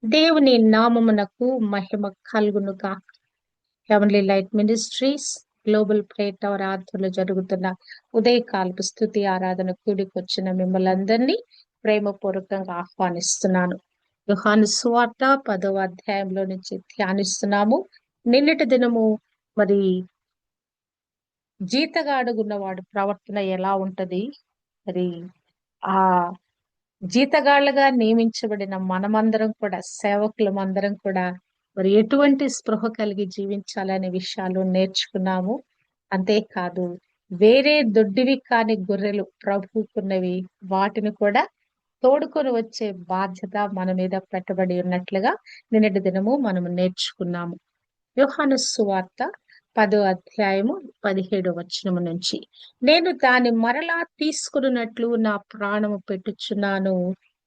దేవుని నామమునకు మహిమ కలుగును గాక. Heavenly light ministries global prayer tower ఆధ్వర్యంలో జరుగుతున్న ఉదయకాలపు స్తుతి ఆరాధన కూడికొచ్చిన మిమ్మల్ని అందరినీ ప్రేమపూర్వకంగా ఆహ్వానిస్తున్నాను. యోహాను సువార్త 10వ అధ్యాయంలో నుంచి ధ్యానిస్తున్నాము. నిన్నటి దినము మరి జీతగాడుగున్నవాడు ప్రవర్తన ఎలా ఉంటది, మరి ఆ జీతగాళ్లుగా నియమించబడిన మనమందరం కూడా, సేవకులమందరం కూడా మరి ఎటువంటి స్పృహ కలిగి జీవించాలనే విషయాలు నేర్చుకున్నాము. అంతేకాదు, వేరే దొడ్డివి కాని గొర్రెలు ప్రభువుకున్నవి, వాటిని కూడా తోడుకొని వచ్చే బాధ్యత మన మీద పెట్టబడి ఉన్నట్లుగా నిన్నటి దినము మనము నేర్చుకున్నాము. యోహాను సువార్త 10వ అధ్యాయము 17వ వచనము నుంచి, నేను దాని మరలా తీసుకున్నట్లు నా ప్రాణము పెట్టుచున్నాను,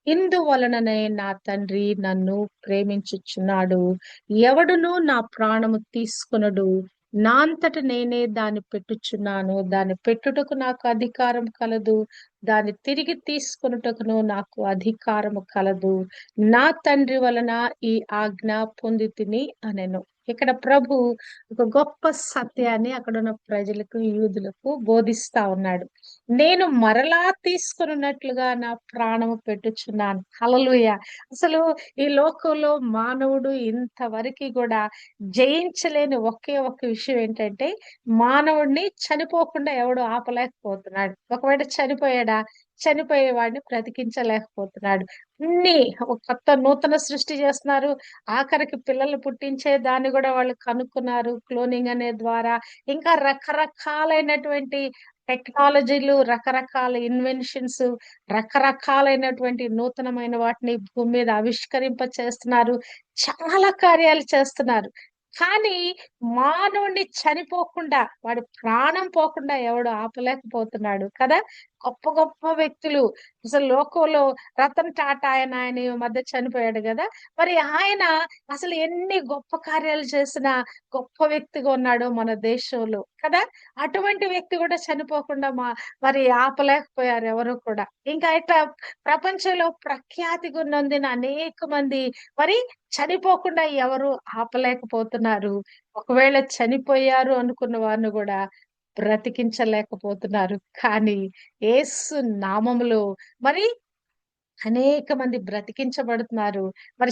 ఇందువలననే నా తండ్రి నన్ను ప్రేమించుచున్నాడు. ఎవడునూ నా ప్రాణము తీసుకొనడు, నా అంతట నేనే దాన్ని పెట్టుచున్నాను. దాన్ని పెట్టుటకు నాకు అధికారం కలదు, దాన్ని తిరిగి తీసుకొనుటకును నాకు అధికారము కలదు. నా తండ్రి వలన ఈ ఆజ్ఞ పొందితిని అనెను. ఇక్కడ ప్రభు ఒక గొప్ప సత్యాన్ని అక్కడ ఉన్న ప్రజలకు, యూదులకు బోధిస్తా ఉన్నాడు. నేను మరలా తీసుకున్నట్లుగా నా ప్రాణము పెట్టుచున్నాను. హల్లెలూయా. అసలు ఈ లోకంలో మానవుడు ఇంతవరకు కూడా జయించలేని ఒకే ఒక్క విషయం ఏంటంటే, మానవుడిని చనిపోకుండా ఎవడు ఆపలేకపోతున్నాడు. ఒకవేళ చనిపోయాడా, చనిపోయేవాడిని బ్రతికించలేకపోతున్నాడు. అన్ని ఒక కొత్త నూతన సృష్టి చేస్తున్నారు. ఆఖరికి పిల్లలు పుట్టించే దాన్ని కూడా వాళ్ళు కనుక్కున్నారు, క్లోనింగ్ అనే ద్వారా. ఇంకా రకరకాలైనటువంటి టెక్నాలజీలు, రకరకాల ఇన్వెన్షన్స్, రకరకాలైనటువంటి నూతనమైన వాటిని భూమి మీద ఆవిష్కరింప చేస్తున్నారు. చాలా కార్యాలు చేస్తున్నారు. కానీ మానవుణ్ణి చనిపోకుండా, వాడి ప్రాణం పోకుండా ఎవడు ఆపలేకపోతున్నాడు కదా. గొప్ప గొప్ప వ్యక్తులు, అసలు లోకంలో రతన్ టాటా ఆయన ఈ మధ్య చనిపోయాడు కదా. మరి ఆయన అసలు ఎన్ని గొప్ప కార్యాలు చేసిన గొప్ప వ్యక్తిగా ఉన్నాడు మన దేశంలో కదా. అటువంటి వ్యక్తి కూడా చనిపోకుండా మరి ఆపలేకపోయారు ఎవరు కూడా. ఇంకా ఇట్లా ప్రపంచంలో ప్రఖ్యాతి నొందిన అనేక మంది మరి చనిపోకుండా ఎవరు ఆపలేకపోతున్నారు. ఒకవేళ చనిపోయారు అనుకున్న వారిని కూడా బ్రతికించలేకపోతున్నారు. కానీ యేసు నామములో మరి అనేక మంది బ్రతికించబడుతున్నారు. మరి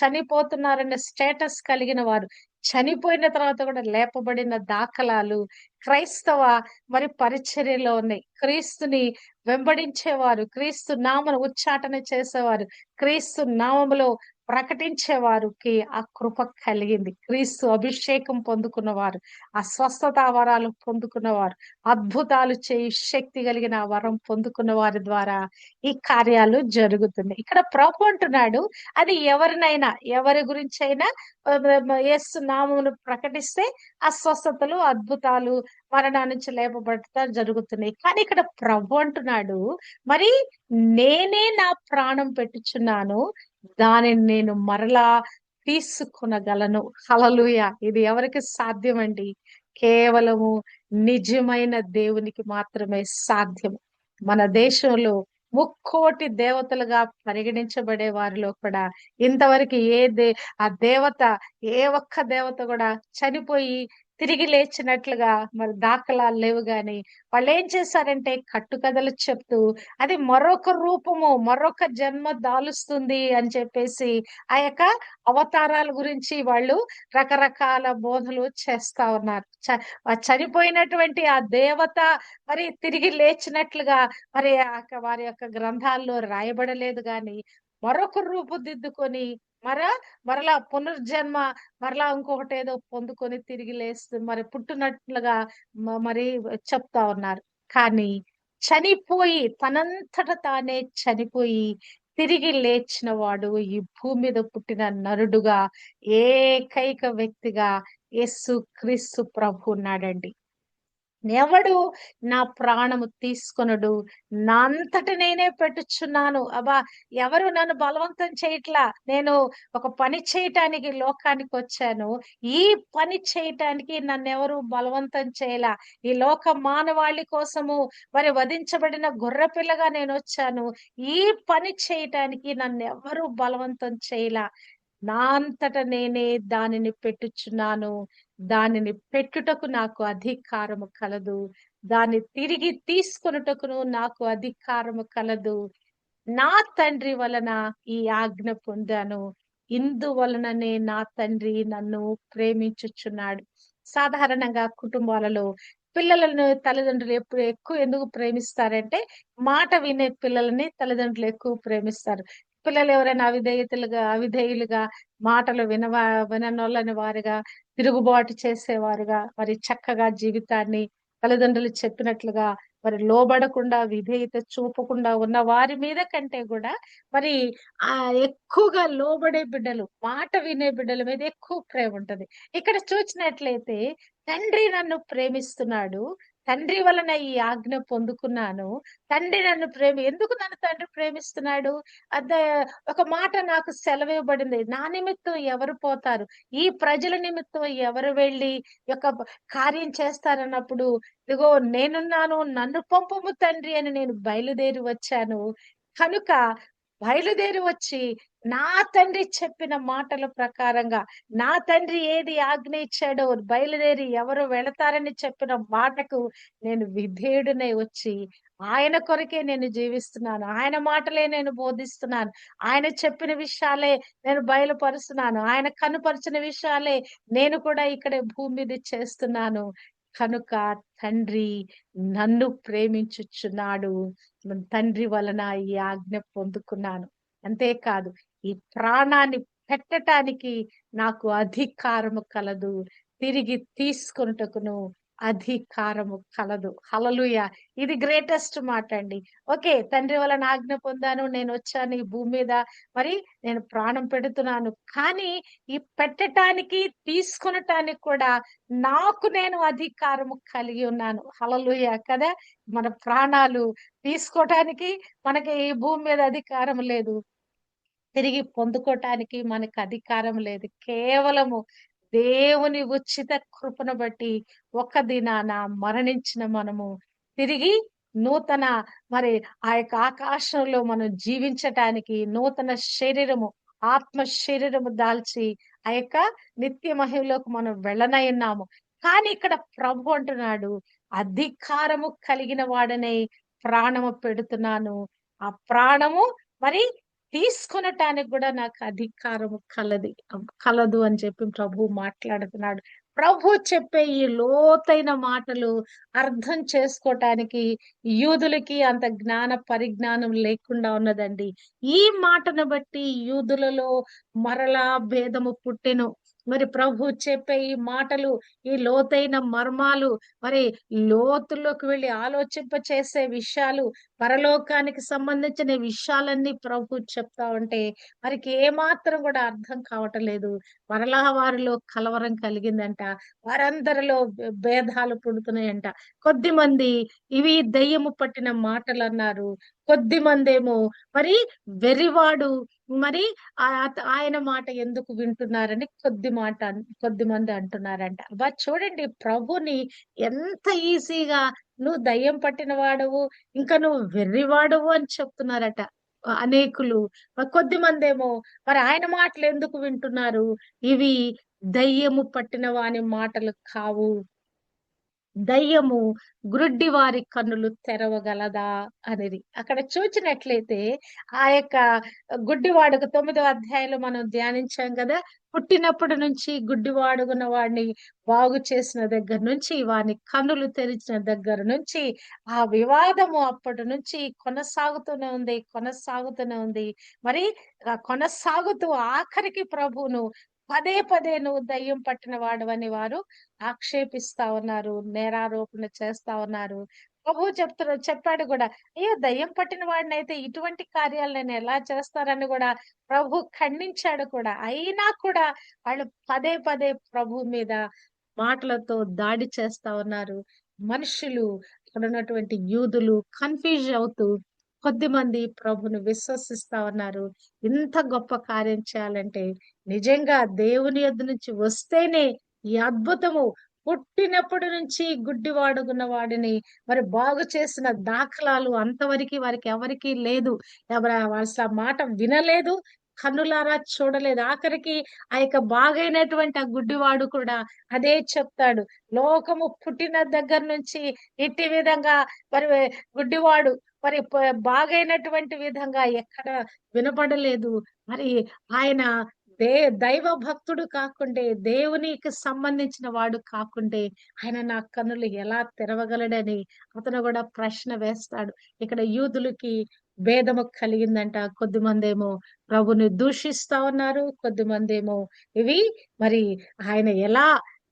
చనిపోతున్నారన్న స్టేటస్ కలిగిన వారు, చనిపోయిన తర్వాత కూడా లేపబడిన దాఖలాలు క్రైస్తవ మరి పరిచర్యలో ఉన్నాయి. క్రీస్తుని వెంబడించేవారు, క్రీస్తు నామను ఉచ్చాటన చేసేవారు, క్రీస్తు నామములో ప్రకటించే వారికి ఆ కృప కలిగింది. క్రీస్తు అభిషేకం పొందుకున్నవారు, ఆ స్వస్థత వరాలు పొందుకున్నవారు, అద్భుతాలు చేయి శక్తి కలిగిన ఆ వరం పొందుకున్న వారి ద్వారా ఈ కార్యాలు జరుగుతున్నాయి. ఇక్కడ ప్రభు అంటున్నాడు, అది ఎవరినైనా, ఎవరి గురించి అయినా యేసు నామమును ప్రకటిస్తే ఆ స్వస్థతలు, అద్భుతాలు, మరణా నుంచి లేపబడతా జరుగుతున్నాయి. కానీ ఇక్కడ ప్రభు అంటున్నాడు, మరి నేనే నా ప్రాణం పెట్టుచున్నాను, దానిని నేను మరలా తీసుకొనగలను. హల్లెలూయా. ఇది ఎవరికి సాధ్యమండి? కేవలము నిజమైన దేవునికి మాత్రమే సాధ్యం. మన దేశంలో ముక్కోటి దేవతలుగా పరిగణించబడే వారిలో కూడా ఇంతవరకు ఆ దేవత, ఏ ఒక్క దేవత కూడా చనిపోయి తిరిగి లేచినట్లుగా మరి దాఖలాలు లేవు. గాని వాళ్ళు ఏం చేశారంటే, కట్టుకథలు చెప్తూ అది మరొక రూపము, మరొక జన్మ దాలుస్తుంది అని చెప్పేసి ఆ యొక్క అవతారాల గురించి వాళ్ళు రకరకాల బోధలు చేస్తా ఉన్నారు. చనిపోయినటువంటి ఆ దేవత మరి తిరిగి లేచినట్లుగా మరి వారి యొక్క గ్రంథాల్లో రాయబడలేదు. గాని మరొక రూపుదిద్దుకొని మరలా పునర్జన్మ, మరలా ఇంకొకటి ఏదో పొందుకొని తిరిగి లేస్తూ మరి పుట్టినట్లుగా మరి చెప్తా ఉన్నారు. కానీ చనిపోయి, తనంతట తానే చనిపోయి తిరిగి లేచిన వాడు ఈ భూమి మీద పుట్టిన నరుడుగా, ఏకైక వ్యక్తిగా యేసు క్రీస్తు ప్రభు ఉన్నాడండి. ఎవడు నా ప్రాణము తీసుకొనడు. నా అంతట నేనే పెట్టుచున్నాను. అబ్బా! ఎవరు నన్ను బలవంతం చేయట్లా. నేను ఒక పని చేయటానికి లోకానికొచ్చాను. ఈ పని చేయటానికి నన్నెవరు బలవంతం చేయలా. ఈ లోక మానవాళి కోసము మరి వధించబడిన గొర్రెపిల్లగా నేనొచ్చాను. ఈ పని చేయటానికి నన్నెవ్వరు బలవంతం చేయలా. నా అంతట నేనే దానిని పెట్టుచున్నాను. దానిని పెట్టుటకు నాకు అధికారము కలదు. దాన్ని తిరిగి తీసుకొనుటకును నాకు అధికారము కలదు. నా తండ్రి వలన ఈ ఆజ్ఞ పొందాను. ఇందువలననే నా తండ్రి నన్ను ప్రేమించుచున్నాడు. సాధారణంగా కుటుంబాలలో పిల్లలను తల్లిదండ్రులు ఎప్పుడు ఎక్కువ ఎందుకు ప్రేమిస్తారంటే, మాట వినే పిల్లలని తల్లిదండ్రులు ఎక్కువ ప్రేమిస్తారు. పిల్లలు ఎవరైనా అవిధేయులుగా మాటలు విననొల్లని వారుగా, తిరుగుబాటు చేసేవారుగా, మరి చక్కగా జీవితాన్ని తల్లిదండ్రులు చెప్పినట్లుగా మరి లోబడకుండా, విధేయత చూపకుండా ఉన్న వారి మీద కంటే గూడా మరి ఎక్కువగా లోబడే బిడ్డలు, మాట వినే బిడ్డల మీద ఎక్కువ ప్రేముంటది. ఇక్కడ చూచినట్లయితే తండ్రి నన్ను ప్రేమిస్తున్నాడు. తండ్రి వలన ఈ ఆజ్ఞ పొందుకున్నాను. తండ్రి ఎందుకు నన్ను తండ్రి ప్రేమిస్తున్నాడు? అదే ఒక మాట నాకు సెలవివ్వబడింది. నా నిమిత్తం ఎవరు పోతారు? ఈ ప్రజల నిమిత్తం ఎవరు వెళ్లి కార్యం చేస్తారన్నప్పుడు, ఇదిగో నేనున్నాను, నన్ను పంపుము తండ్రి అని నేను బయలుదేరి వచ్చాను. కనుక బయలుదేరి వచ్చి నా తండ్రి చెప్పిన మాటల ప్రకారంగా, నా తండ్రి ఏది ఆజ్ఞ ఇచ్చాడో బయలుదేరి ఎవరు వెళతారని చెప్పిన మాటకు నేను విధేయుడినై వచ్చి, ఆయన కొరకే నేను జీవిస్తున్నాను. ఆయన మాటలే నేను బోధిస్తున్నాను. ఆయన చెప్పిన విషయాలే నేను బయలుపరుస్తున్నాను. ఆయన కనుపరిచిన విషయాలే నేను కూడా ఇక్కడ భూమి మీద చేస్తున్నాను. కనుక తండ్రి నన్ను ప్రేమించుచున్నాడు. తండ్రి వలన ఈ ఆజ్ఞ పొందుకున్నాను. అంతేకాదు ఈ ప్రాణాన్ని పెట్టటానికి నాకు అధికారము కలదు. తిరిగి తీసుకొనుటకును అధికారము కలదు. హల్లెలూయా! ఇది గ్రేటెస్ట్ మాట అండి. ఓకే. తండ్రి వలన ఆజ్ఞ పొందాను. నేనొచ్చాను ఈ భూమి మీద. మరి నేను ప్రాణం పెడుతున్నాను. కానీ ఈ పెట్టటానికి, తీసుకొనటానికి కూడా నాకు నేను అధికారము కలిగి ఉన్నాను. హల్లెలూయా! కదా! మన ప్రాణాలు తీసుకోటానికి మనకి ఈ భూమి మీద అధికారం లేదు. తిరిగి పొందుకోటానికి మనకు అధికారం లేదు. కేవలము దేవుని ఉచిత కృపను బట్టి ఒక దినాన మరణించిన మనము తిరిగి నూతన మరి ఆ యొక్క ఆకాశంలో మనం జీవించటానికి నూతన శరీరము, ఆత్మ శరీరము దాల్చి ఆ యొక్క నిత్య మహిమలోకి మనం వెళ్ళనయున్నాము. కానీ ఇక్కడ ప్రభు అంటున్నాడు, అధికారము కలిగిన వాడనై ప్రాణము పెడుతున్నాను. ఆ ప్రాణము మరి తీసుకొనటానికి గూడా నాకు అధికారము కలదు అని చెప్పి ప్రభువు మాట్లాడుతున్నాడు. ప్రభు చెప్పే ఈ లోతైన మాటలు అర్థం చేసుకోటానికి యూదులకి అంత జ్ఞాన పరిజ్ఞానం లేకుండా ఉన్నదండి. ఈ మాటను బట్టి యూదులలో మరలా భేదము పుట్టెను. మరి ప్రభు చెప్పే ఈ మాటలు, ఈ లోతైన మర్మాలు, మరి లోతుల్లోకి వెళ్లి ఆలోచింపచేసే విషయాలు, పరలోకానికి సంబంధించిన విషయాలన్నీ ప్రభు చెప్తా ఉంటే వారికి ఏమాత్రం కూడా అర్థం కావటం లేదు. మరలా వారిలో కలవరం కలిగిందంట. వారందరిలో భేదాలు పుడుతున్నాయంట. కొద్దిమంది ఇవి దెయ్యము పట్టిన మాటలన్నారు. కొద్దిమందేమో మరి వెర్రివాడు మరి ఆయన మాట ఎందుకు వింటున్నారని కొద్దిమంది అంటున్నారంట. చూడండి ప్రభుని ఎంత ఈజీగా నువ్వు దయ్యం పట్టిన వాడవు, ఇంకా నువ్వు వెర్రివాడవు అని చెప్తున్నారట అనేకులు. కొద్దిమందేమో మరి ఆయన మాటలు ఎందుకు వింటున్నారు? ఇవి దయ్యము పట్టిన వాని మాటలు కావు. దయ్యము గ్రుడ్డి వారి కన్నులు తెరవగలదా అనేది. అక్కడ చూచినట్లయితే ఆ యొక్క గుడ్డివాడుకు 9వ అధ్యాయంలో మనం ధ్యానించాం కదా! పుట్టినప్పటి నుంచి గుడ్డివాడుగున్న వాడిని బాగు చేసిన దగ్గర నుంచి, వాని కన్నులు తెరిచిన దగ్గర నుంచి, ఆ వివాదము అప్పటి నుంచి కొనసాగుతూనే ఉంది. మరి కొనసాగుతూ ఆఖరికి ప్రభువును పదే పదే నువ్వు దయ్యం పట్టిన వాడవని వారు ఆక్షేపిస్తా ఉన్నారు. నేరారోపణ చేస్తా ఉన్నారు. ప్రభువు చెప్పాడు గూడా. అయ్యో! దయ్యం పట్టిన వాడినైతే ఇటువంటి కార్యాలు నేను ఎలా చేస్తానని గూడా ప్రభు ఖండించాడు కూడా. అయినా కూడా వాళ్ళు పదే పదే ప్రభువు మీద మాటలతో దాడి చేస్తా ఉన్నారు. మనుషులు, ఇక్కడ ఉన్నటువంటి యూదులు కన్‌ఫ్యూజ్ అవుతూ కొద్దిమంది ప్రభుని విశ్వసిస్తా ఉన్నారు. ఇంత గొప్ప కార్యం చేయాలంటే నిజంగా దేవుని యొద్ద నుంచి వస్తేనే ఈ అద్భుతము, పుట్టినప్పటి నుంచి గుడ్డివాడుగున్న వాడిని మరి బాగు చేసిన దాఖలాలు అంతవరకి వారికి ఎవరికీ లేదు. అసలు ఆ మాట వినలేదు. కన్నులారా చూడలేదు. ఆఖరికి ఆ యొక్క బాగైనటువంటి ఆ గుడ్డివాడు కూడా అదే చెప్తాడు. లోకము పుట్టిన దగ్గర నుంచి ఇట్టి విధంగా మరి గుడ్డివాడు మరి బాగైనటువంటి విధంగా ఎక్కడ వినపడలేదు. మరి ఆయన దే దైవ భక్తుడు కాకుంటే, దేవునికి సంబంధించిన వాడు కాకుంటే, ఆయన నా కన్నులు ఎలా తెరవగలడని అతను కూడా ప్రశ్న వేస్తాడు. ఇక్కడ యూదులకి భేదము కలిగిందంట. కొద్దిమందేమో ప్రభుని దూషిస్తా ఉన్నారు. కొద్దిమందేమో ఇవి మరి ఆయన ఎలా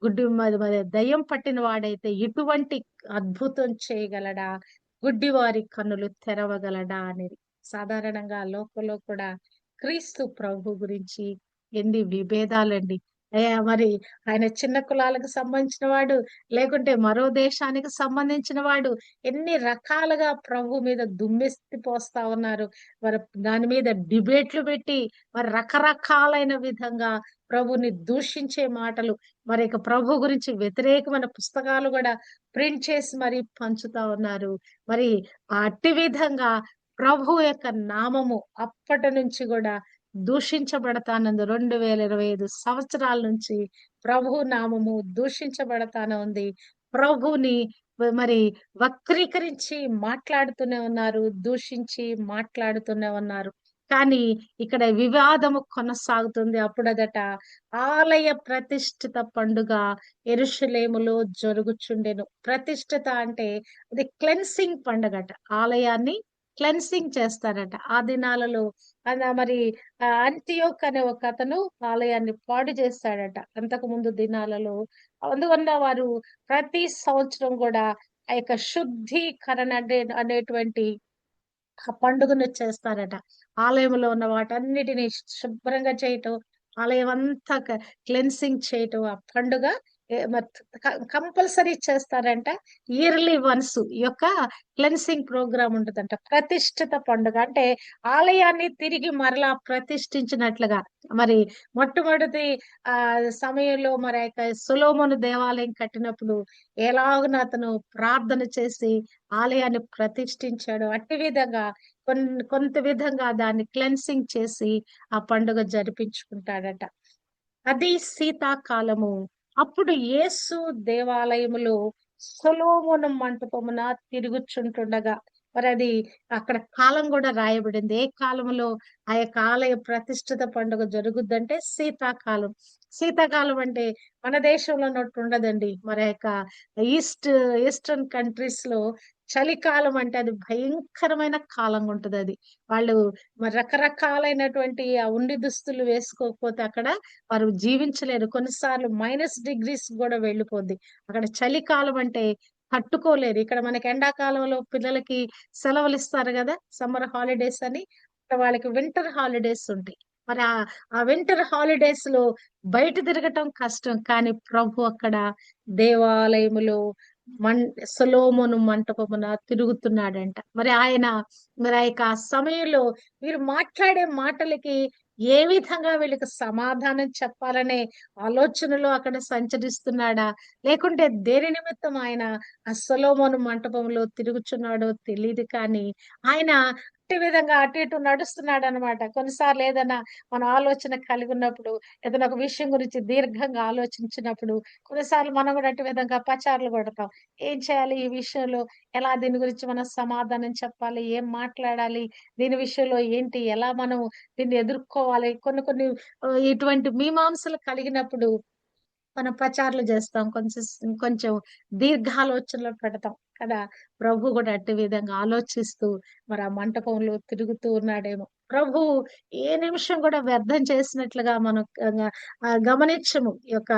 మరి మరి దయ్యం పట్టిన వాడైతే ఇటువంటి అద్భుతం చేయగలడా? గుడ్డివారి కన్నులు తెరవగలడా అనేది. సాధారణంగా లోకంలో కూడా క్రీస్తు ప్రభు గురించి ఎన్ని విభేదాలండి. మరి ఆయన చిన్న కులాలకు సంబంధించిన వాడు, లేకుంటే మరో దేశానికి సంబంధించిన వాడు, ఎన్ని రకాలుగా ప్రభు మీద దుమ్మెత్తి పోస్తా ఉన్నారు. మరి దాని మీద డిబేట్లు పెట్టి మరి రకరకాలైన విధంగా ప్రభుని దూషించే మాటలు, మరి ఇక ప్రభు గురించి వ్యతిరేకమైన పుస్తకాలు కూడా ప్రింట్ చేసి మరి పంచుతా ఉన్నారు. మరి అట్టి విధంగా ప్రభు యొక్క నామము అప్పటి నుంచి కూడా దూషించబడతానంది. 2025 సంవత్సరాల నుంచి ప్రభు నామము దూషించబడతానే ఉంది. ప్రభుని మరి వక్రీకరించి మాట్లాడుతూనే ఉన్నారు. దూషించి మాట్లాడుతూనే ఉన్నారు. కానీ ఇక్కడ వివాదము కొనసాగుతుంది. అప్పుడదట ఆలయ ప్రతిష్ఠిత పండుగ యెరూషలేములో జరుగుచుండెను. ప్రతిష్ఠిత అంటే అది క్లెన్సింగ్ పండుగట. ఆలయాన్ని క్లెన్సింగ్ చేస్తారట. ఆ దినాలలో మరి అంతియోక్ అనే ఒక అతను ఆలయాన్ని పాడు చేస్తాడట. అంతకు ముందు దినాలలో. అందువల్ల వారు ప్రతి సంవత్సరం కూడా ఆ యొక్క శుద్ధీకరణ అనేటువంటి ఆ పండుగను చేస్తారట. ఆలయంలో ఉన్న వాటన్నిటిని శుభ్రంగా చేయటం, ఆలయం అంతా క్లెన్సింగ్ చేయటం, ఆ పండుగ మరి కంపల్సరీ చేస్తారంట. ఇయర్లీ వన్స్ ఈ యొక్క క్లెన్సింగ్ ప్రోగ్రామ్ ఉంటదంట. ప్రతిష్ఠిత పండుగ అంటే ఆలయాన్ని తిరిగి మరలా ప్రతిష్ఠించినట్లుగా. మరి మొట్టమొదటి సమయంలో మరి ఆ యొక్క సొలొమోను దేవాలయం కట్టినప్పుడు ఎలాగున అతను ప్రార్థన చేసి ఆలయాన్ని ప్రతిష్ఠించాడు. అట్టి విధంగా కొంత విధంగా దాన్ని క్లెన్సింగ్ చేసి ఆ పండుగ జరిపించుకుంటాడట. అది శీతాకాలము. అప్పుడు యేసు దేవాలయములో సొలొమోను మంటపమున తిరుగుచుంటుండగా, మరి అది అక్కడ కాలం కూడా రాయబడింది. ఏ కాలంలో ఆ యొక్క ఆలయ ప్రతిష్ఠిత పండుగ జరుగుద్దంటే శీతాకాలం. శీతాకాలం అంటే మన దేశంలో ఉన్నట్టు ఉండదండి. మరి ఆ యొక్క ఈస్టర్న్ కంట్రీస్ లో చలికాలం అంటే అది భయంకరమైన కాలంగా ఉంటది అది. వాళ్ళు మరి రకరకాలైనటువంటి ఆ ఉండి దుస్తులు వేసుకోకపోతే అక్కడ వారు జీవించలేరు. కొన్నిసార్లు -డిగ్రీస్ కూడా వెళ్ళిపోద్ది. అక్కడ చలికాలం అంటే తట్టుకోలేరు. ఇక్కడ మనకి ఎండాకాలంలో పిల్లలకి సెలవులు ఇస్తారు గదా! సమ్మర్ హాలిడేస్ అని. ఇక్కడ వాళ్ళకి వింటర్ హాలిడేస్ ఉంటాయి. మరి ఆ వింటర్ హాలిడేస్ లో బయట తిరగటం కష్టం. కానీ ప్రభు అక్కడ దేవాలయములో మన్ సొలొమోను మంటపమున తిరుగుతున్నాడంట. మరి ఆయన మరి ఆ యొక్క సమయంలో వీరు మాట్లాడే మాటలకి ఏ విధంగా వీళ్ళకి సమాధానం చెప్పాలనే ఆలోచనలో అక్కడ సంచరిస్తున్నాడా? లేకుంటే దేని నిమిత్తం ఆయన ఆ సొలొమోను మంటపంలో తిరుగుచున్నాడో తెలీదు కానీ, ఆయన అట్టి విధంగా అటు ఇటు నడుస్తున్నాడనమాట. కొన్నిసార్లు ఏదైనా మన ఆలోచన కలిగున్నప్పుడు, ఏదైనా ఒక విషయం గురించి దీర్ఘంగా ఆలోచించినప్పుడు, కొన్నిసార్లు మనం కూడా అట్టి విధంగా పచార్లు కొడతాం. ఏం చేయాలి ఈ విషయంలో? ఎలా దీని గురించి మనం సమాధానం చెప్పాలి? ఏం మాట్లాడాలి? దీని విషయంలో ఏంటి? ఎలా మనం దీన్ని ఎదుర్కోవాలి? కొన్ని కొన్ని ఇటువంటి మీమాంసలు కలిగినప్పుడు మనం పచార్లు చేస్తాం. కొంచెం దీర్ఘాలోచనలో పెడతాం కదా! ప్రభు కూడా అట్టి విధంగా ఆలోచిస్తూ మరి ఆ మంటపంలో తిరుగుతూ ఉన్నాడేమో. ప్రభు ఏ నిమిషం కూడా వ్యర్థం చేసినట్లుగా మనం గమనించము. ఈ యొక్క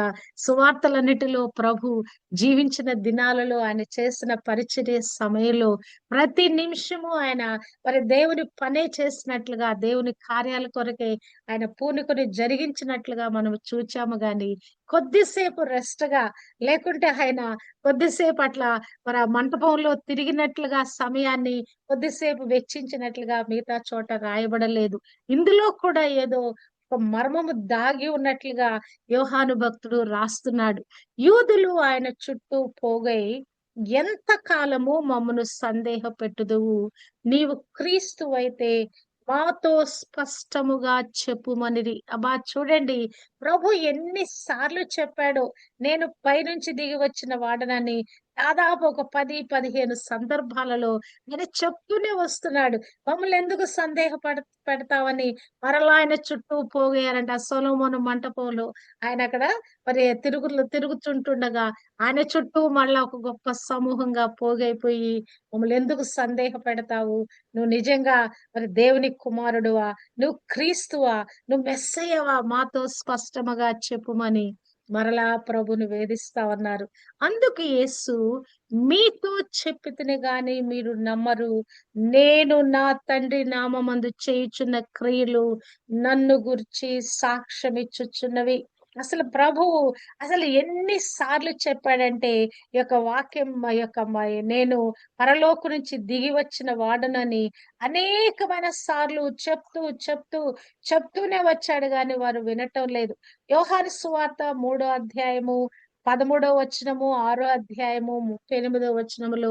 సువార్తలన్నిటిలో ప్రభు జీవించిన దినాలలో ఆయన చేసిన పరిచర్య సమయంలో ప్రతి నిమిషము ఆయన మరి దేవుని పనే చేసినట్లుగా, దేవుని కార్యాల కొరకే ఆయన పూనుకొని జరిగించినట్లుగా మనం చూచాము గాని, కొద్దిసేపు రెస్ట్ గా, లేకుంటే ఆయన కొద్దిసేపు అట్లా మరి ఆ మంటపంలో తిరిగినట్లుగా సమయాన్ని కొద్దిసేపు వెచ్చించినట్లుగా మిగతా చోట రాయబడలేదు. ఇందులో కూడా ఏదో ఒక మర్మము దాగి ఉన్నట్లుగా యోహాను భక్తుడు రాస్తున్నాడు. యూదులు ఆయన చుట్టూ పోగై, ఎంత కాలము మమ్మను సందేహపెట్టుదువు? నీవు క్రీస్తువైతే మాతో స్పష్టముగా చెప్పుమనిరి. అబ్బా చూడండి, ప్రభు ఎన్నిసార్లు చెప్పాడో, నేను పైనుంచి దిగి వచ్చిన వాడనని. దాదాపు ఒక 10, 15 సందర్భాలలో ఆయన చెప్తూనే వస్తున్నాడు. మమ్మల్ని ఎందుకు పెడతావని మరలా ఆయన చుట్టూ పోగేయారంట. ఆ సొలొమోను మంటపంలో ఆయన అక్కడ మరి తిరుగుతుంటుండగా ఆయన చుట్టూ మళ్ళా ఒక గొప్ప సమూహంగా పోగైపోయి, మమ్మల్ని ఎందుకు పెడతావు? నువ్వు నిజంగా మరి దేవుని కుమారుడువా? నువ్వు క్రీస్తువా? నువ్వు మెస్సయ్యవా? మాతో స్పష్టముగా చెప్పుమని మరలా ప్రభుని వేధిస్తా ఉన్నారు. అందుకు యేసు, మీతో చెప్పితిని గాని మీరు నమ్మరు. నేను నా తండ్రి నామమందు చేయుచున్న క్రియలు నన్ను గురించి సాక్ష్యమిచ్చుచున్నవి. అసలు ప్రభువు అసలు ఎన్ని సార్లు చెప్పాడంటే, ఈ యొక్క వాక్యం నేను పరలోకం నుంచి దిగి వచ్చిన వాడనని అనేకమైన సార్లు చెప్తూనే వచ్చాడు గాని వారు వినటం లేదు. యోహాను సువార్త 3వ అధ్యాయము 13వ వచనము, 6వ అధ్యాయము 38వ వచనములో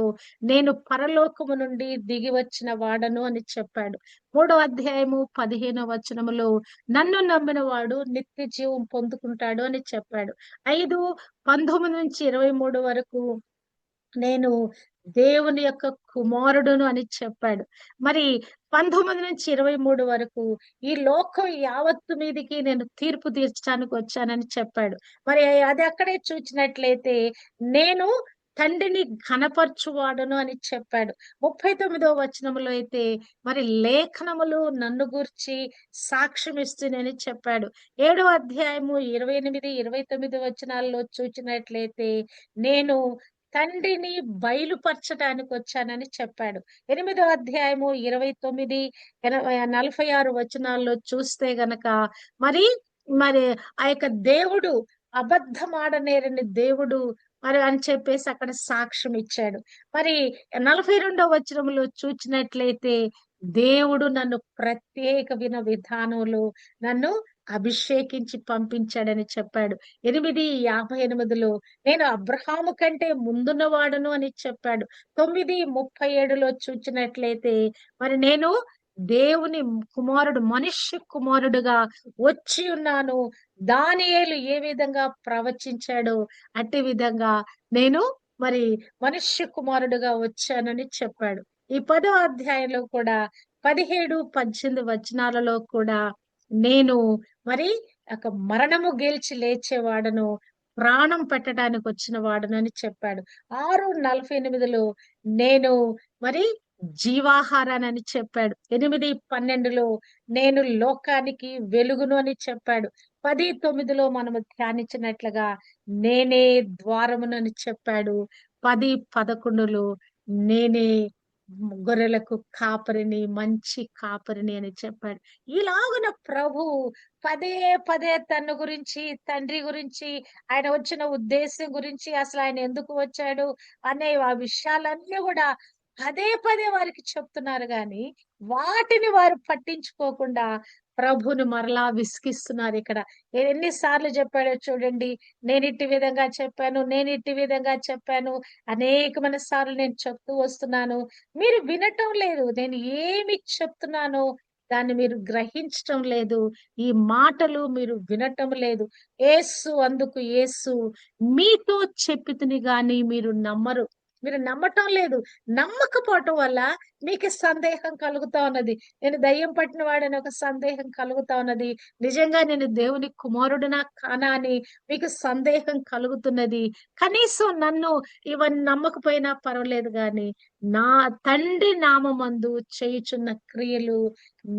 నేను పరలోకము నుండి దిగి వచ్చిన వాడను అని చెప్పాడు. 3వ అధ్యాయము 15వ వచనములో నన్ను నమ్మిన వాడు నిత్య జీవం పొందుకుంటాడు అని చెప్పాడు. 5:19-23 వరకు నేను దేవుని యొక్క కుమారుడును అని చెప్పాడు. మరి 19-23 వరకు ఈ లోకం యావత్తు మీదికి నేను తీర్పు తీర్చడానికి వచ్చానని చెప్పాడు. మరి అది అక్కడే చూచినట్లయితే నేను తండ్రిని ఘనపరచువాడును అని చెప్పాడు. 39వ వచనంలో అయితే మరి లేఖనములు నన్ను గూర్చి సాక్ష్యం ఇస్తున్నాయని చెప్పాడు. 7వ అధ్యాయము 28, 29 వచనాల్లో చూచినట్లయితే నేను తండ్రిని బయలుపరచడానికి వచ్చానని చెప్పాడు. 8వ అధ్యాయము 29, 46 వచనాల్లో చూస్తే గనక మరి మరి ఆ యొక్క దేవుడు అబద్ధమాడనేరని దేవుడు మరి అని చెప్పేసి అక్కడ సాక్ష్యం ఇచ్చాడు. మరి 42వ వచనంలో చూచినట్లయితే దేవుడు నన్ను ప్రత్యేక విధానంలో నన్ను అభిషేకించి పంపించాడని చెప్పాడు. 8:58లో నేను అబ్రహాము కంటే ముందున్నవాడును అని చెప్పాడు. 9:37లో చూచినట్లయితే మరి నేను దేవుని కుమారుడు, మనుష్య కుమారుడుగా వచ్చి ఉన్నాను. దానియేలు ఏ విధంగా ప్రవచించాడో అట్టి విధంగా నేను మరి మనుష్య కుమారుడుగా వచ్చానని చెప్పాడు. ఈ 10వ అధ్యాయంలో కూడా 17, 18 వచనాలలో కూడా నేను మరి ఒక మరణము గెలిచి లేచేవాడను, ప్రాణం పెట్టడానికి వచ్చిన వాడను అని చెప్పాడు. 6:48లో నేను మరి జీవాహారానని చెప్పాడు. 8:12లో నేను లోకానికి వెలుగును అని చెప్పాడు. 10:9లో మనము ధ్యానించినట్లుగా నేనే ద్వారమును అని చెప్పాడు. 10:11లో నేనే గొర్రెలకు కాపరిని, మంచి కాపరిని అని చెప్పాడు. ఇలాగున ప్రభు పదే పదే తన గురించి, తండ్రి గురించి, ఆయన వచ్చిన ఉద్దేశం గురించి, అసలు ఆయన ఎందుకు వచ్చాడు అనే ఆ విషయాలన్నీ కూడా పదే పదే వారికి చెప్తున్నారు గాని వాటిని వారు పట్టించుకోకుండా ప్రభుని మరలా విసిగిస్తున్నారు. ఇక్కడ ఎన్నిసార్లు చెప్పాడో చూడండి. నేను ఇట్టి విధంగా చెప్పాను, నేను ఇట్టి విధంగా చెప్పాను, అనేకమైన సార్లు నేను చెప్తూ వస్తున్నాను, మీరు వినటం లేదు. నేను ఏమి చెప్తున్నానో దాన్ని మీరు గ్రహించటం లేదు. ఈ మాటలు మీరు వినటం లేదు. యేసు మీతో చెప్పితిని గాని మీరు నమ్మరు. మీరు నమ్మటం లేదు. నమ్మకపోవటం వల్ల మీకు సందేహం కలుగుతా ఉన్నది. నేను దయ్యం పట్టిన వాడని ఒక సందేహం కలుగుతా ఉన్నది. నిజంగా నేను దేవుని కుమారుడినా కానా అని మీకు సందేహం కలుగుతున్నది. కనీసం నన్ను ఇవన్నీ నమ్మకపోయినా పర్వాలేదు గాని నా తండ్రి నామమందు చేయుచున్న క్రియలు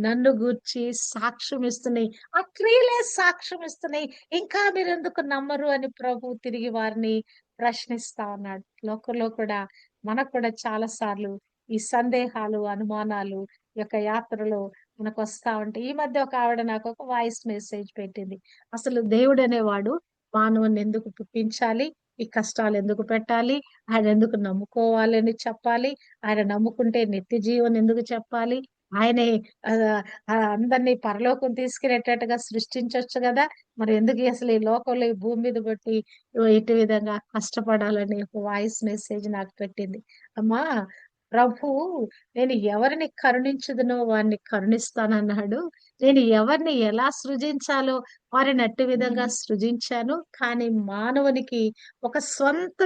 నన్ను గూర్చి సాక్ష్యం ఇస్తున్నాయి. ఆ క్రియలే సాక్ష్యం ఇస్తున్నాయి. ఇంకా మీరెందుకు నమ్మరు అని ప్రభు తిరిగి వారిని ప్రశ్నిస్తా ఉన్నాడు. లోకంలో కూడా మనకు కూడా చాలా సార్లు ఈ సందేహాలు, అనుమానాలు ఈ యొక్క యాత్రలో మనకు వస్తా ఉంటాయి. ఈ మధ్య ఒక ఆవిడ నాకు ఒక వాయిస్ మెసేజ్ పెట్టింది. అసలు దేవుడు అనేవాడు మానవుని ఎందుకు పుట్టించాలి, ఈ కష్టాలు ఎందుకు పెట్టాలి, ఆయన ఎందుకు నమ్ముకోవాలని చెప్పాలి, ఆయన నమ్ముకుంటే నిత్య జీవన్ ఎందుకు చెప్పాలి, ఆయనే అందరినీ పరలోకం తీసుకెళ్ళేటట్టుగా సృష్టించొచ్చు కదా. మరి ఎందుకు అసలు ఈ లోకంలో ఈ భూమి మీద బట్టి ఇటు విధంగా కష్టపడాలని ఒక వాయిస్ మెసేజ్ నాకు పెట్టింది. అమ్మా, ప్రభు నేను ఎవరిని కరుణించుదునో వారిని కరుణిస్తానన్నాడు. నేను ఎవరిని ఎలా సృజించాలో వారిని అట్టి విధంగా సృజించాను. కానీ మానవునికి ఒక స్వంత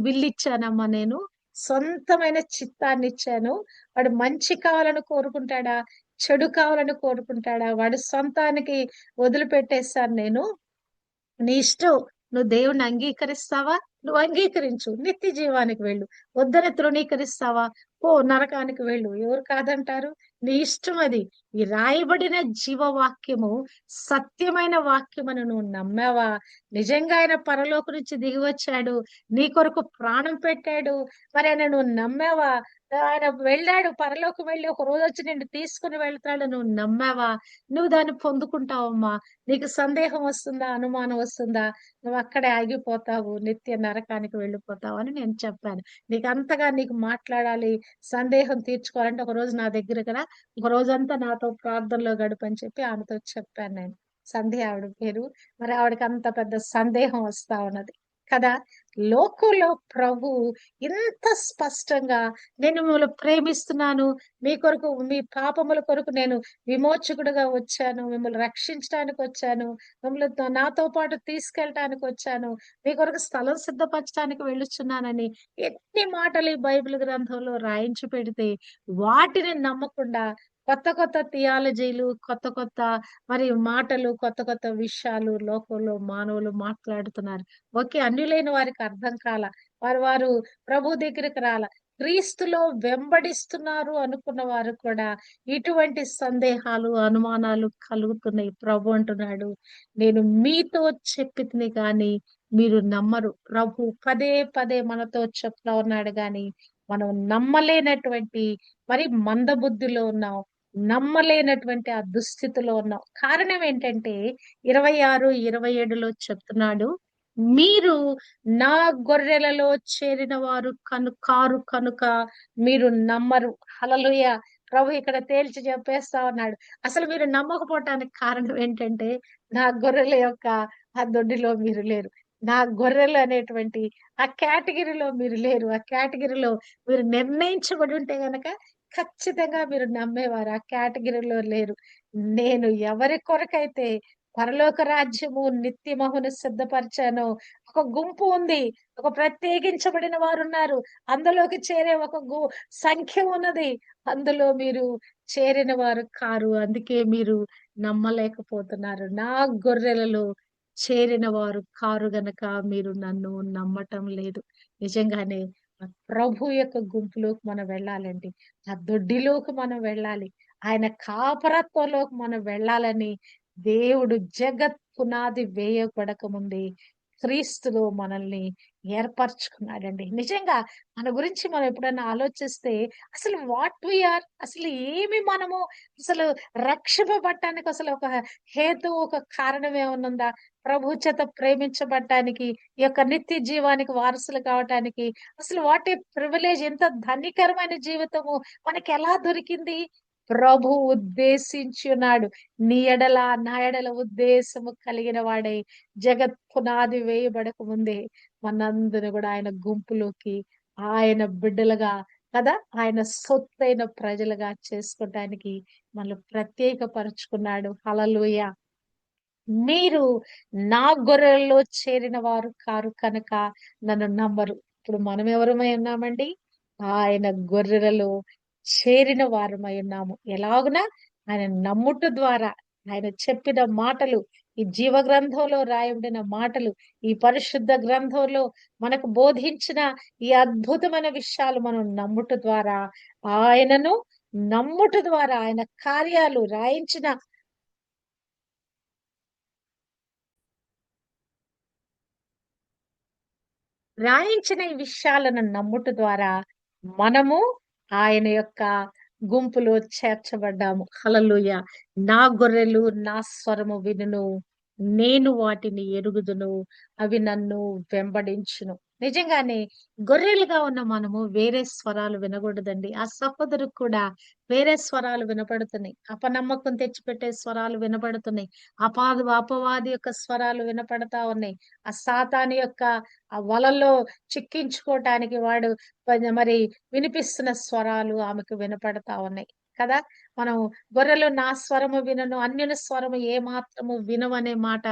విల్లిచ్చానమ్మా నేను. సొంతమైన చిత్తాన్నిచ్చాను. వాడు మంచి కావాలని కోరుకుంటాడా? చెడు కావాలని కోరుకుంటాడా? వాడి సొంతానికి వదిలిపెట్టేసాను నేను. నీ ఇష్టం. నువ్వు దేవుణ్ణి అంగీకరిస్తావా? నువ్వు అంగీకరించు. నిత్య జీవానికి వెళ్ళు. వద్దని తృణీకరిస్తావా? పో నరకానికి వెళ్ళు. ఎవరు కాదంటారు? నీ ఇష్టం అది. ఈ రాయబడిన జీవవాక్యము సత్యమైన వాక్యమని నువ్వు నమ్మావా? నిజంగా ఆయన పరలోకం నుంచి దిగి వచ్చాడు. నీ కొరకు ప్రాణం పెట్టాడు. మరి ఆయన నువ్వు నమ్మావా? ఆయన వెళ్ళాడు, పరలోకం వెళ్ళి ఒక రోజు వచ్చి నిన్ను తీసుకుని వెళ్తాడు. నువ్వు నమ్మావా? నువ్వు దాన్ని పొందుకుంటావమ్మా. నీకు సందేహం వస్తుందా? అనుమానం వస్తుందా? నువ్వు అక్కడే ఆగిపోతావు. నిత్య నరకానికి వెళ్ళిపోతావు అని నేను చెప్పాను. నీకు మాట్లాడాలి, సందేహం తీర్చుకోవాలంటే ఒక రోజు నా దగ్గరకు రా. ఒక రోజంతా నాతో ప్రార్థనలో గడుపని చెప్పి ఆమెతో చెప్పాను నేను. సంధ్య ఆవిడ పేరు. మరి ఆవిడకి అంత పెద్ద సందేహం వస్తా ఉన్నది కదా. లోకంలో ప్రభు ఇంత స్పష్టంగా నేను మిమ్మల్ని ప్రేమిస్తున్నాను, మీ కొరకు మీ పాపముల కొరకు నేను విమోచకుడుగా వచ్చాను, మిమ్మల్ని రక్షించడానికి వచ్చాను, మిమ్మల్ని నాతో పాటు తీసుకెళ్ళటానికి వచ్చాను, మీ కొరకు స్థలం సిద్ధపరచడానికి వెళ్ళుచున్నానని ఎన్ని మాటలు ఈ బైబిల్ గ్రంథంలో రాయించి పెడితే వాటిని నమ్మకుండా కొత్త కొత్త థియాలజీలు, కొత్త కొత్త మరి మాటలు, కొత్త కొత్త విషయాలు లోకంలో మానవులు మాట్లాడుతున్నారు. ఓకే, అన్యులైన వారికి అర్థం కాల, వారు ప్రభు దగ్గరికి రాల, క్రీస్తులో వెంబడిస్తున్నారు అనుకున్న వారు కూడా ఇటువంటి సందేహాలు, అనుమానాలు కలుగుతున్నాయి. ప్రభు అంటున్నాడు, నేను మీతో చెప్పితిని గాని మీరు నమ్మరు. ప్రభు పదే పదే మనతో చెప్తా ఉన్నాడు గాని మనం నమ్మలేనటువంటి మరి మందబుద్ధిలో ఉన్నాం. నమ్మలేనటువంటి ఆ దుస్థితిలో ఉన్నాం. కారణం ఏంటంటే 26, 27లో చెప్తున్నాడు, మీరు నా గొర్రెలలో చేరిన వారు కారు కనుక మీరు నమ్మరు. హల్లెలూయా. ప్రభు ఇక్కడ తేల్చి చెప్పేస్తా ఉన్నాడు. అసలు మీరు నమ్మకపోవటానికి కారణం ఏంటంటే నా గొర్రెల యొక్క ఆ దొడ్డిలో మీరు లేరు. నా గొర్రెలు అనేటువంటి ఆ కేటగిరీలో మీరు లేరు. ఆ కేటగిరీలో మీరు నిర్ణయించబడి ఉంటే గనక ఖచ్చితంగా మీరు నమ్మేవారు. ఆ కేటగిరీలో లేరు. నేను ఎవరి కొరకైతే పరలోక రాజ్యము నిత్యమహును సిద్ధపరిచానో ఒక గుంపు ఉంది. ఒక ప్రత్యేకించబడిన వారున్నారు. అందులోకి చేరే ఒక సంఖ్య ఉన్నది. అందులో మీరు చేరిన వారు కారు. అందుకే మీరు నమ్మలేకపోతున్నారు. నా గొర్రెలలో చేరిన వారు కారు గనక మీరు నన్ను నమ్మటం లేదు. నిజంగానే ఆ ప్రభు యొక్క గుంపులోకి మనం వెళ్ళాలండి. ఆ దొడ్డిలోకి మనం వెళ్ళాలి. ఆయన కాపరత్వంలోకి మనం వెళ్ళాలని దేవుడు జగత్ పునాది వేయబడక ముందే క్రీస్తులో మనల్ని ఏర్పరచుకున్నాడండి. నిజంగా మన గురించి మనం ఎప్పుడైనా ఆలోచిస్తే అసలు వాట్ వి ఆర్, అసలు ఏమి మనము, అసలు రక్షింపబడటానికి అసలు ఒక హేతు, ఒక కారణం ఏమన్నా ఉందా? ప్రభు చేత ప్రేమించబడటానికి, ఈ యొక్క నిత్య జీవానికి వారసులు కావటానికి అసలు వాట్ ఏ ప్రివిలేజ్! ఎంత ధన్యకరమైన జీవితము మనకి ఎలా దొరికింది? ప్రభు ఉద్దేశించున్నాడు. నీ ఎడల నా ఎడల ఉద్దేశము కలిగిన వాడై జగత్ పునాది వేయబడక ముందే మనందరిని కూడా ఆయన గుంపులోకి, ఆయన బిడ్డలుగా కదా, ఆయన సొత్తైన ప్రజలుగా చేసుకోవటానికి మనల్ని ప్రత్యేకపరుచుకున్నాడు. హల్లెలూయా. మీరు నా గొర్రెల్లో చేరిన వారు కారు కనుక నన్ను నమ్మరు. ఇప్పుడు మనం ఎవరమై ఉన్నామండి? ఆయన గొర్రెలలో చేరిన వారమై ఉన్నాము. ఎలాగున? ఆయన నమ్ముట ద్వారా, ఆయన చెప్పిన మాటలు, ఈ జీవ గ్రంథంలో రాయబడిన మాటలు, ఈ పరిశుద్ధ గ్రంథంలో మనకు బోధించిన ఈ అద్భుతమైన విషయాలు మనం నమ్ముట ద్వారా, ఆయనను నమ్ముట ద్వారా, ఆయన కార్యాలు రాయించిన ఈ విషయాలను నమ్ముట ద్వారా మనము ఆయన యొక్క గుంపులో చేర్చబడ్డాము. హల్లెలూయా. నా గొర్రెలు నా స్వరము వినును, నేను వాటిని ఎరుగుదును, అవి నన్ను వెంబడించును. నిజంగానే గొర్రెలుగా ఉన్న మనము వేరే స్వరాలు వినకూడదండి. ఆ సహోదరుకు కూడా వేరే స్వరాలు వినపడుతున్నాయి. అపనమ్మకం తెచ్చిపెట్టే స్వరాలు వినపడుతున్నాయి. అపవాది యొక్క స్వరాలు వినపడతా ఉన్నాయి. ఆ సాతాను యొక్క ఆ వలలో చిక్కించుకోవటానికి వాడు మరి వినిపిస్తున్న స్వరాలు ఆమెకు వినపడతా ఉన్నాయి కదా! మనం గొర్రెలు నా స్వరము వినను, అన్యుల స్వరము ఏ మాత్రము వినవనే మాట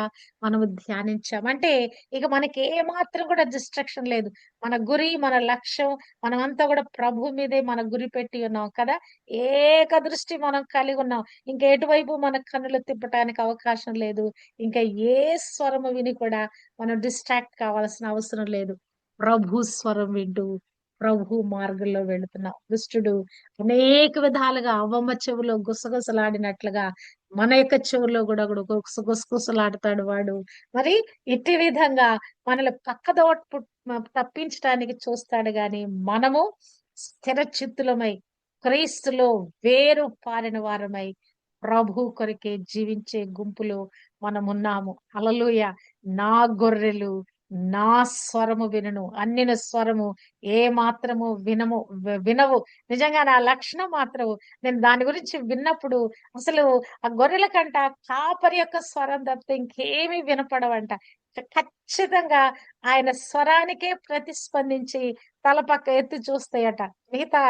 మనము ధ్యానించాం. అంటే ఇక మనకి ఏ మాత్రం కూడా డిస్ట్రాక్షన్ లేదు. మన గురి, మన లక్ష్యం మనమంతా కూడా ప్రభు మీదే మన గురి పెట్టి ఉన్నాం కదా! ఏక దృష్టి మనం కలిగి ఉన్నాం. ఇంక ఎటువైపు మన కన్నులు తిప్పటానికి అవకాశం లేదు. ఇంకా ఏ స్వరము విని కూడా మనం డిస్ట్రాక్ట్ కావాల్సిన అవసరం లేదు. ప్రభు స్వరం వింటూ ప్రభు మార్గంలో వెళుతున్నాం. దుష్టుడు అనేక విధాలుగా అవ్వమ్మ చెవిలో గుసగుసలాడినట్లుగా మన యొక్క చెవుల్లో కూడా కూడా గుసగుసలాడతాడు వాడు. మరి ఇట్టి విధంగా మనల్ని పక్కదోవ తప్పించడానికి చూస్తాడు గాని మనము స్థిర చిత్తులమై క్రీస్తులో వేరు పారిన వారమై ప్రభు కొరకే జీవించే గుంపులో మనమున్నాము. హల్లెలూయా. నా గొర్రెలు నా స్వరము వినును. అన్యుల స్వరము ఏ మాత్రము వినవు. నిజంగా నా లక్షణం మాత్రం నేను దాని గురించి విన్నప్పుడు అసలు ఆ గొర్రెల కంట కాపరి యొక్క స్వరం తప్పితే ఇంకేమీ వినపడవంట. ఖచ్చితంగా ఆయన స్వరానికే ప్రతిస్పందించి తల పక్క ఎత్తి చూస్తాయట. మిగతా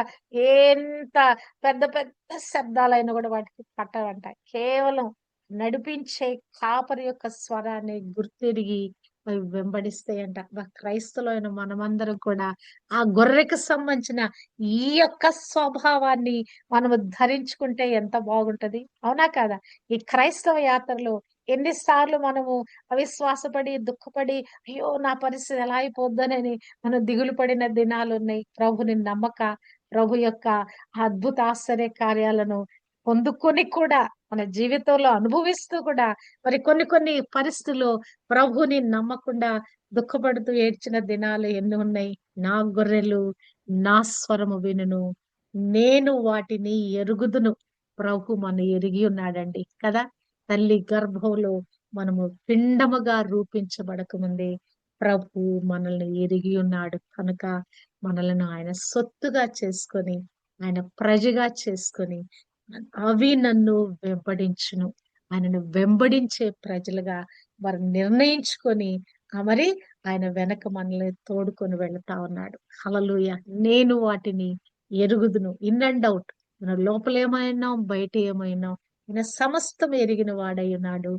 ఎంత పెద్ద పెద్ద శబ్దాలైనా కూడా వాటికి పట్టవంట. కేవలం నడిపించే కాపరి యొక్క స్వరాన్ని గుర్తెరిగి అవి వెంబడిస్తాయంట. క్రైస్తవులైన మనమందరం కూడా ఆ గొర్రెకు సంబంధించిన ఈ యొక్క స్వభావాన్ని మనము ధరించుకుంటే ఎంత బాగుంటది. అవునా కాదా? ఈ క్రైస్తవ యాత్రలో ఎన్నిసార్లు మనము అవిశ్వాసపడి, దుఃఖపడి, అయ్యో! నా పరిస్థితి ఎలా అయిపోద్దోనని మనం దిగులు పడిన దినాలున్నాయి. ప్రభుని నమ్మక, ప్రభు యొక్క అద్భుత ఆశ్చర్య కార్యాలను పొందుకొని కూడా మన జీవితంలో అనుభవిస్తూ కూడా మరి కొన్ని కొన్ని పరిస్థితుల్లో ప్రభుని నమ్మకుండా దుఃఖపడుతూ ఏడ్చిన దినాలు ఎన్ని ఉన్నాయి. నా గొర్రెలు నా స్వరము వినును, నేను వాటిని ఎరుగుదును. ప్రభు మన ఎరిగి ఉన్నాడండి కదా! తల్లి గర్భంలో మనము పిండముగా రూపించబడక ముందే ప్రభు మనల్ని ఎరిగి ఉన్నాడు కనుక మనలను ఆయన సొత్తుగా చేసుకొని ఆయన ప్రజగా చేసుకొని అవి నన్ను వెంబడించును. ఆయనను వెంబడించే ప్రజలుగా వారు నిర్ణయించుకొని మరి ఆయన వెనక మనల్ని తోడుకొని వెళ్తా ఉన్నాడు. హల్లెలూయా. నేను వాటిని ఎరుగుదును. In and out. మన లోపల ఏమైనా బయట ఏమైనా ఆయన సమస్తం ఎరిగిన వాడై ఉన్నాడు.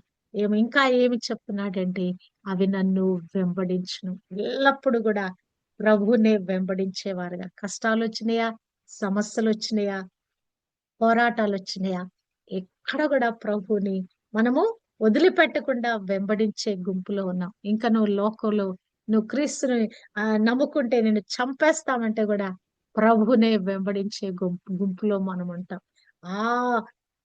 ఇంకా ఏమి చెప్తున్నాడంటే అవి నన్ను వెంబడించును. ఎల్లప్పుడు కూడా ప్రభువునే వెంబడించేవారుగా. కష్టాలు వచ్చినాయా, సమస్యలు వచ్చినాయా, పోరాటాలు వచ్చినాయా, ఎక్కడ కూడా ప్రభువుని మనము వదిలిపెట్టకుండా వెంబడించే గుంపులో ఉన్నాం. ఇంకా నువ్వు లోకంలో నువ్వు క్రీస్తుని నమ్ముకుంటే నిన్ను చంపేస్తామంటే కూడా ప్రభువునే వెంబడించే గుంపులో మనం ఉంటాం. ఆ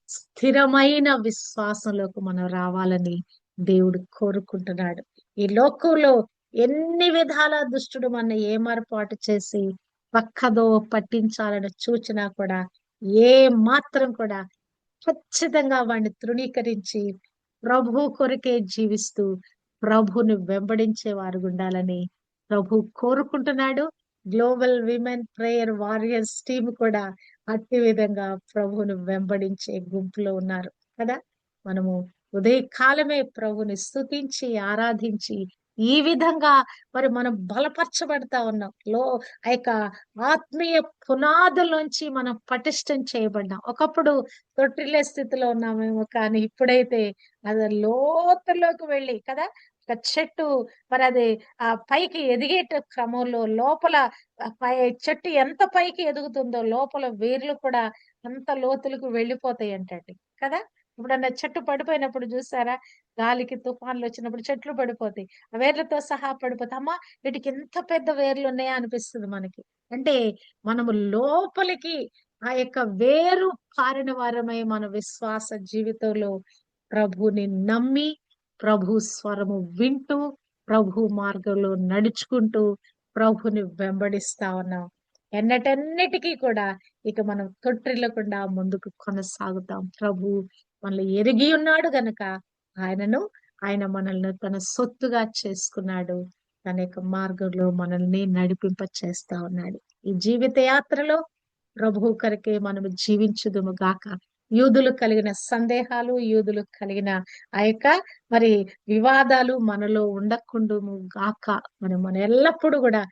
స్థిరమైన విశ్వాసంలోకి మనం రావాలని దేవుడు కోరుకుంటున్నాడు. ఈ లోకంలో ఎన్ని విధాల దుష్టుడు మన ఏమరపాటు చేసి పక్కదో పట్టించాలని చూచినా కూడా ఏ మాత్రం కూడా ఖచ్చితంగా వాడిని తృణీకరించి ప్రభు కొరకే జీవిస్తూ ప్రభుని వెంబడించే వారు ఉండాలని ప్రభు కోరుకుంటున్నాడు. Global women prayer warriors team కూడా అట్టి విధంగా ప్రభువును వెంబడించే గుంపులో ఉన్నారు కదా. మనము ఉదయకాలమే ప్రభుని స్తుతించి ఆరాధించి ఈ విధంగా మరి మనం బలపరచబడతా ఉన్నాం. ఆ యొక్క ఆత్మీయ పునాదులోంచి మనం పటిష్టం చేయబడ్డాం. ఒకప్పుడు తొట్టిల్లే స్థితిలో ఉన్నామేమో కానీ ఇప్పుడైతే అది లోతులోకి వెళ్ళి కదా ఒక చెట్టు మరి అది పైకి ఎదిగేట క్రమంలో లోపల పై చెట్టు ఎంత పైకి ఎదుగుతుందో లోపల వేర్లు కూడా అంత లోతులకు వెళ్ళిపోతాయి అంటండి కదా. ఎప్పుడన్నా చెట్టు పడిపోయినప్పుడు చూసారా, గాలికి తుఫాన్లు వచ్చినప్పుడు చెట్లు పడిపోతాయి, ఆ వేర్లతో సహా పడిపోతాయి. అమ్మా, వీటికి ఎంత పెద్ద వేర్లు ఉన్నాయా అనిపిస్తుంది మనకి. అంటే మనము లోపలికి ఆ యొక్క వేరు పారిన వారమై మన విశ్వాస జీవితంలో ప్రభుని నమ్మి ప్రభు స్వరము వింటూ ప్రభు మార్గంలో నడుచుకుంటూ ప్రభుని వెంబడిస్తా ఉన్నాం. ఎన్నటన్నిటికీ కూడా ఇక మనం తొట్టిల్లకుండా ముందుకు కొనసాగుతాం. ప్రభు మనల్ని ఎరిగి ఉన్నాడు గనక ఆయనను ఆయన మనల్ని తన సొత్తుగా చేసుకున్నాడు. తన యొక్క మార్గంలో మనల్ని నడిపింప చేస్తా ఉన్నాడు. ఈ జీవిత యాత్రలో ప్రభువు కొరకే మనము జీవించుదుము గాక. యూదులు కలిగిన సందేహాలు, యూదులు కలిగిన ఆ యొక్క మరి వివాదాలు మనలో ఉండకుండుము గాక. మన ఎల్లప్పుడూ కూడా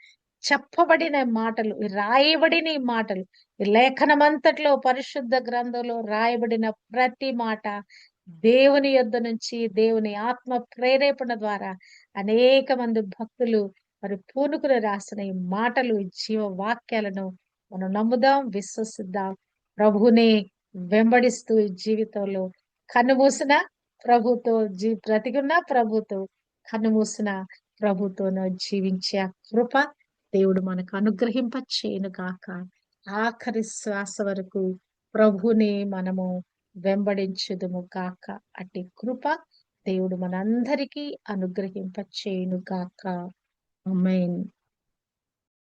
చెప్పబడిన మాటలు, ఈ రాయబడిన ఈ మాటలు, ఈ లేఖనమంతట్లో పరిశుద్ధ గ్రంథంలో రాయబడిన ప్రతి మాట దేవుని యొద్ద నుంచి, దేవుని ఆత్మ ప్రేరేపణ ద్వారా అనేక మంది భక్తులు మరి పూనుకుని రాసిన ఈ మాటలు, ఈ జీవ వాక్యాలను మనం నమ్ముదాం, విశ్వసిద్దాం. ప్రభువుని వెంబడిస్తూ ఈ జీవితంలో కన్నుమూసిన ప్రభుతో బ్రతికున్న ప్రభుతో, కన్నుమూసిన ప్రభుతోనూ జీవించే ఆ కృప దేవుడు మనకు అనుగ్రహింప చేయను గాక. ఆఖరి శ్వాస వరకు ప్రభుని మనము వెంబడించుదుము గాక. అట్టి కృప దేవుడు మనందరికీ అనుగ్రహింప చేయను గాక. ఆమేన్.